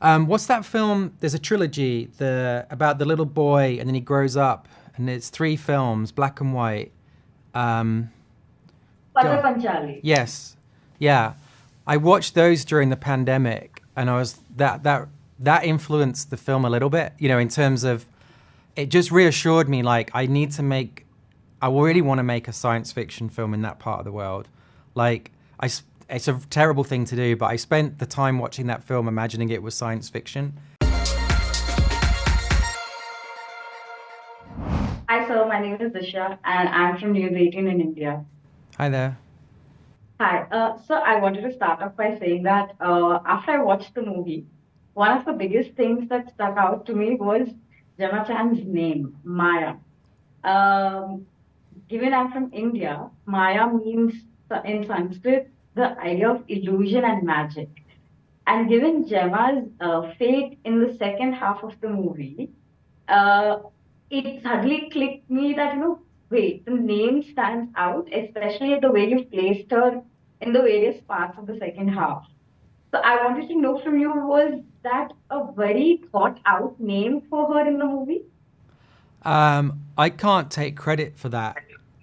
What's that film? There's a trilogy about the little boy and then he grows up, and it's three films, black and white. Um, Pata God, Panchali. yes, yeah. I watched those during the pandemic, and that influenced the film a little bit. In terms of it, just reassured me like I really want to make a science fiction film in that part of the world. Like it's a terrible thing to do, but I spent the time watching that film imagining it was science fiction. Hi, sir. My name is Dishya, and I'm from News 18 in India. Hi there. Hi. So I wanted to start off by saying that after I watched the movie, one of the biggest things that stuck out to me was Gemma Chan's name, Maya. Um, Given I'm from India, Maya means in Sanskrit the idea of illusion and magic. And given Gemma's fate in the second half of the movie, uh, it suddenly clicked me that, wait, the name stands out, especially the way you placed her in the various parts of the second half. So I wanted to know from you, was that a very thought out name for her in the movie? I can't take credit for that.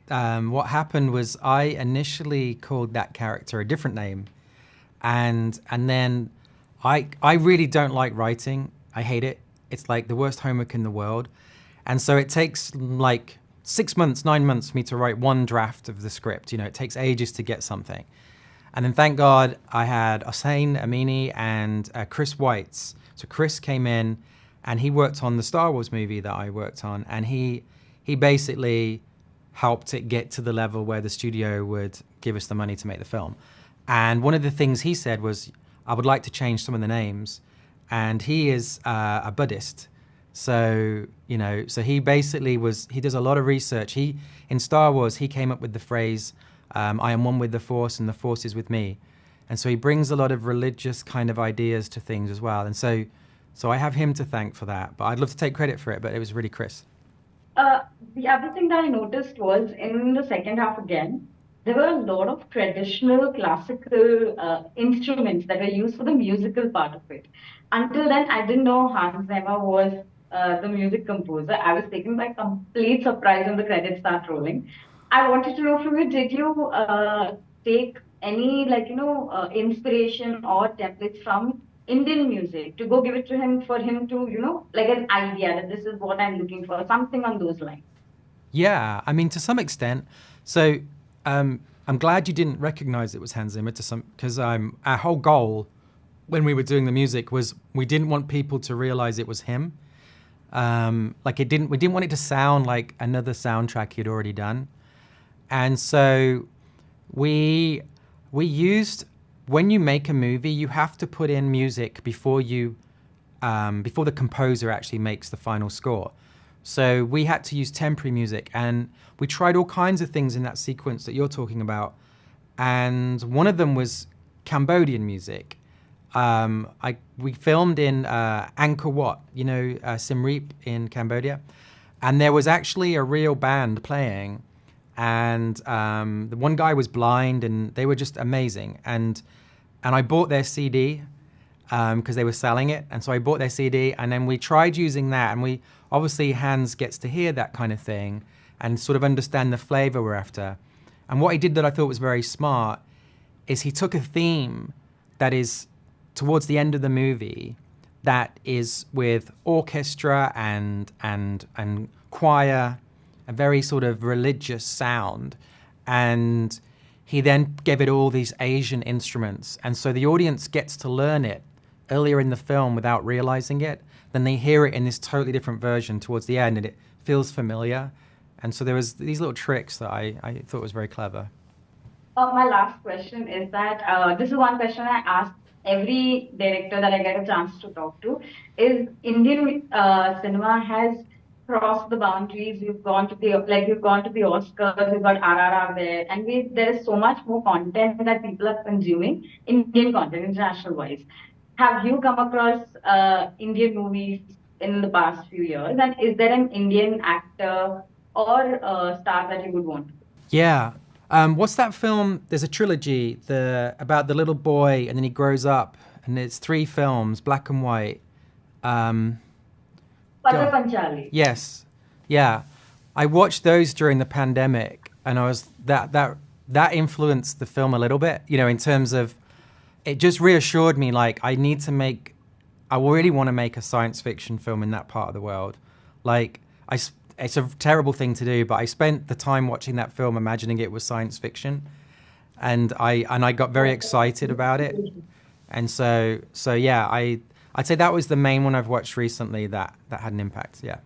What happened was I initially called that character a different name, and then I really don't like writing. I hate it. It's like the worst homework in the world, and so it takes like 6 months, 9 months for me to write one draft of the script. It takes ages to get something, and then thank God I had Hossein Amini and Chris Weitz. So Chris came in, and he worked on the Star Wars movie that I worked on, and he basically helped it get to the level where the studio would give us the money to make the film. And one of the things he said was, I would like to change some of the names. And he is a Buddhist. So he basically he does a lot of research. In Star Wars, he came up with the phrase, I am one with the Force and the Force is with me. And so he brings a lot of religious kind of ideas to things as well. And so I have him to thank for that. But I'd love to take credit for it, but it was really Chris. Uh, the other thing that I noticed was in the second half again, there were a lot of traditional classical instruments that were used for the musical part of it. Until then, I didn't know Hans Zimmer was the music composer. I was taken by complete surprise when the credits start rolling. I wanted to know from you, did you take any inspiration or templates from Indian music to go give it to him for him to, like an idea that this is what I'm looking for, something on those lines? Yeah, I mean, to some extent. So I'm glad you didn't recognize it was Hans Zimmer because our whole goal when we were doing the music was we didn't want people to realize it was him. We didn't want it to sound like another soundtrack he'd already done. And so we used, when you make a movie, you have to put in music before the composer actually makes the final score. So we had to use temporary music, and we tried all kinds of things in that sequence that you're talking about. And one of them was Cambodian music. We filmed in Angkor Wat, Siem Reap in Cambodia. And there was actually a real band playing. And the one guy was blind, and they were just amazing. And I bought their CD because they were selling it. And so I bought their CD, and then we tried using that. And obviously Hans gets to hear that kind of thing and sort of understand the flavor we're after. And what he did that I thought was very smart is he took a theme that is towards the end of the movie that is with orchestra and choir, a very sort of religious sound. And he then gave it all these Asian instruments. And so the audience gets to learn it earlier in the film without realizing it. Then they hear it in this totally different version towards the end, and it feels familiar. And so there was these little tricks that I thought was very clever. My last question is that this is one question I ask every director that I get a chance to talk to. Is Indian cinema has crossed the boundaries. We've gone to the Oscars. We've got RRR there, and there is so much more content that people are consuming, Indian content, international wise. Have you come across Indian movies in the past few years? And is there an Indian actor or star that you would want? Yeah. What's that film? There's a trilogy about the little boy and then he grows up, and it's 3 films, black and white. Pata God. Panchali. Yes, yeah. I watched those during the pandemic, and I was that influenced the film a little bit. You know, in terms of it just reassured me like I really want to make a science fiction film in that part of the world. Like it's a terrible thing to do, but I spent the time watching that film imagining it was science fiction, and I got very excited about it. And so yeah, I'd say that was the main one I've watched recently that had an impact. Yeah.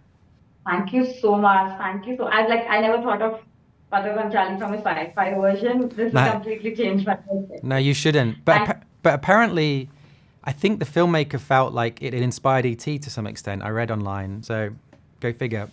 Thank you so much. Thank you so. I never thought of Pata Panchali from a sci-fi version. This has No, completely changed my perspective. no, you shouldn't. Thank But apparently, I think the filmmaker felt like it inspired ET to some extent. I read online, so go figure.